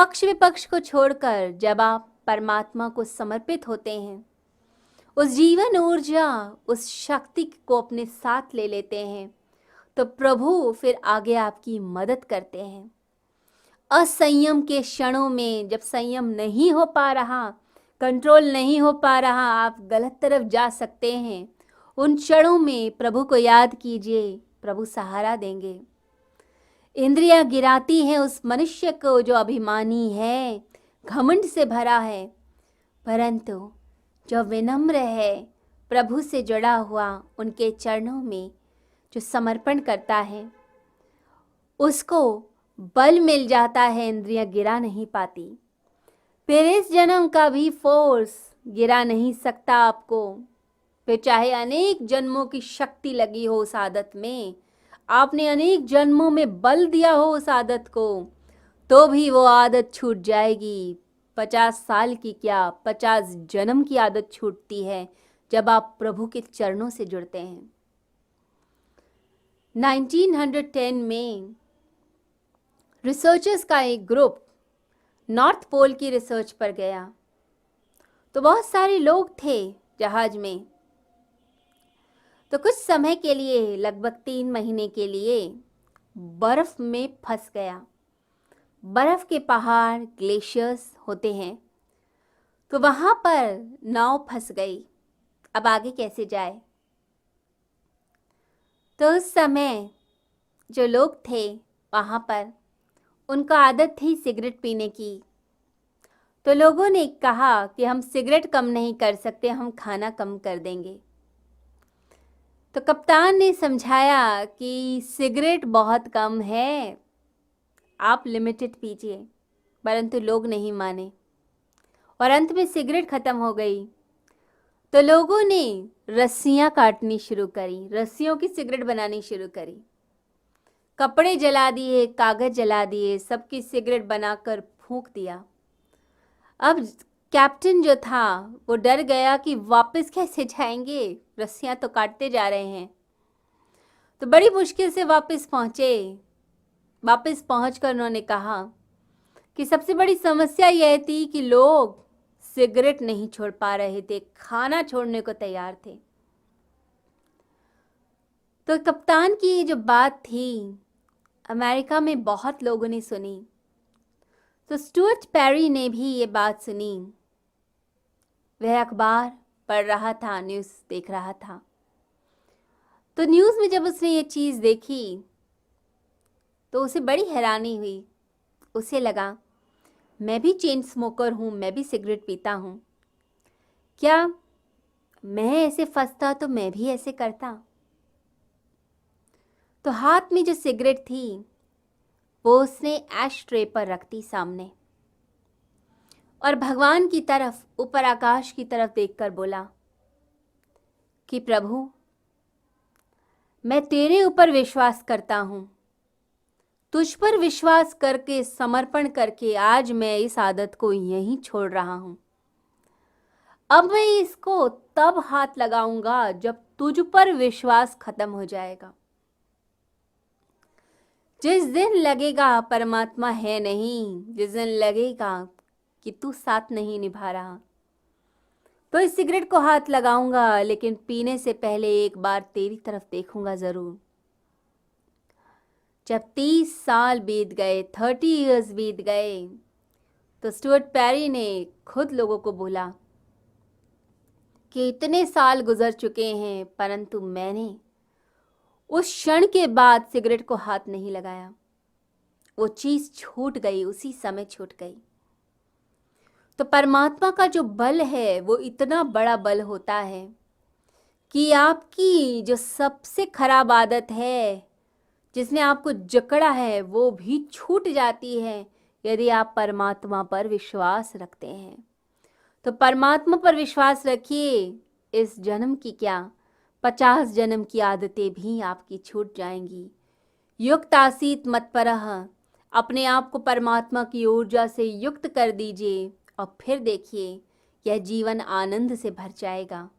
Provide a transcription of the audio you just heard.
पक्ष विपक्ष को छोड़कर जब आप परमात्मा को समर्पित होते हैं, उस जीवन ऊर्जा, उस शक्ति को अपने साथ ले लेते हैं, तो प्रभु फिर आगे आपकी मदद करते हैं। असंयम के क्षणों में जब संयम नहीं हो पा रहा, कंट्रोल नहीं हो पा रहा, आप गलत तरफ जा सकते हैं, उन क्षणों में प्रभु को याद कीजिए, प्रभु सहारा देंगे। इंद्रियां गिराती हैं उस मनुष्य को जो अभिमानी है, घमंड से भरा है, परंतु जो विनम्र है, प्रभु से जुड़ा हुआ, उनके चरणों में जो समर्पण करता है, उसको बल मिल जाता है, इंद्रियां गिरा नहीं पाती। फिर इस जन्म का भी फोर्स गिरा नहीं सकता आपको। फिर चाहे अनेक जन्मों की शक्ति लगी हो उस आदत में, आपने अनेक जन्मों में बल दिया हो उस आदत को, तो भी वो आदत छूट जाएगी। 50 साल की क्या, 50 जन्म की आदत छूटती है जब आप प्रभु के चरणों से जुड़ते हैं। 1910 में रिसर्चर्स का एक ग्रुप नॉर्थ पोल की रिसर्च पर गया, तो बहुत सारे लोग थे जहाज में। तो कुछ समय के लिए, लगभग 3 महीने के लिए, बर्फ में फंस गया। बर्फ के पहाड़, ग्लेशियर्स होते हैं, तो वहाँ पर नाव फंस गई। अब आगे कैसे जाए? तो उस समय जो लोग थे वहाँ पर, उनका आदत थी सिगरेट पीने की। तो लोगों ने कहा कि हम सिगरेट कम नहीं कर सकते, हम खाना कम कर देंगे। तो कप्तान ने समझाया कि सिगरेट बहुत कम है, आप लिमिटेड पीजिए, परंतु लोग नहीं माने और अंत में सिगरेट ख़त्म हो गई। तो लोगों ने रस्सियाँ काटनी शुरू करी, रस्सियों की सिगरेट बनानी शुरू करी, कपड़े जला दिए, कागज़ जला दिए, सबकी सिगरेट बनाकर फूंक दिया। अब कैप्टन जो था वो डर गया कि वापस कैसे जाएंगे, रस्सियाँ तो काटते जा रहे हैं। तो बड़ी मुश्किल से वापस पहुँचे। वापस पहुँचकर उन्होंने कहा कि सबसे बड़ी समस्या यह थी कि लोग सिगरेट नहीं छोड़ पा रहे थे, खाना छोड़ने को तैयार थे। तो कप्तान की ये जो बात थी, अमेरिका में बहुत लोगों ने सुनी। तो स्टुअर्ट पेरी ने भी ये बात सुनी। वह अखबार पढ़ रहा था, न्यूज़ देख रहा था। तो न्यूज़ में जब उसने ये चीज़ देखी तो उसे बड़ी हैरानी हुई। उसे लगा मैं भी चेन स्मोकर हूँ, मैं भी सिगरेट पीता हूँ, क्या मैं ऐसे फंसता तो मैं भी ऐसे करता? तो हाथ में जो सिगरेट थी वो उसने ऐश ट्रे पर रख दी सामने और भगवान की तरफ, ऊपर आकाश की तरफ देखकर बोला कि प्रभु, मैं तेरे ऊपर विश्वास करता हूँ, तुझ पर विश्वास करके, समर्पण करके आज मैं इस आदत को यहीं छोड़ रहा हूँ। अब मैं इसको तब हाथ लगाऊंगा जब तुझ पर विश्वास खत्म हो जाएगा। जिस दिन लगेगा परमात्मा है नहीं, जिस दिन लगेगा कि तू साथ नहीं निभा रहा, तो इस सिगरेट को हाथ लगाऊंगा, लेकिन पीने से पहले एक बार तेरी तरफ देखूंगा ज़रूर। जब 30 साल बीत गए, 30 इयर्स बीत गए, तो स्टुअर्ट पेरी ने खुद लोगों को बोला कि इतने साल गुजर चुके हैं, परंतु मैंने उस क्षण के बाद सिगरेट को हाथ नहीं लगाया। वो चीज़ छूट गई, उसी समय छूट गई। तो परमात्मा का जो बल है वो इतना बड़ा बल होता है कि आपकी जो सबसे खराब आदत है, जिसने आपको जकड़ा है, वो भी छूट जाती है यदि आप परमात्मा पर विश्वास रखते हैं। तो परमात्मा पर विश्वास रखिए, इस जन्म की क्या, 50 जन्म की आदतें भी आपकी छूट जाएंगी। युक्त आसीत मत्परः, अपने आप को परमात्मा की ऊर्जा से युक्त कर दीजिए और फिर देखिए यह जीवन आनंद से भर जाएगा।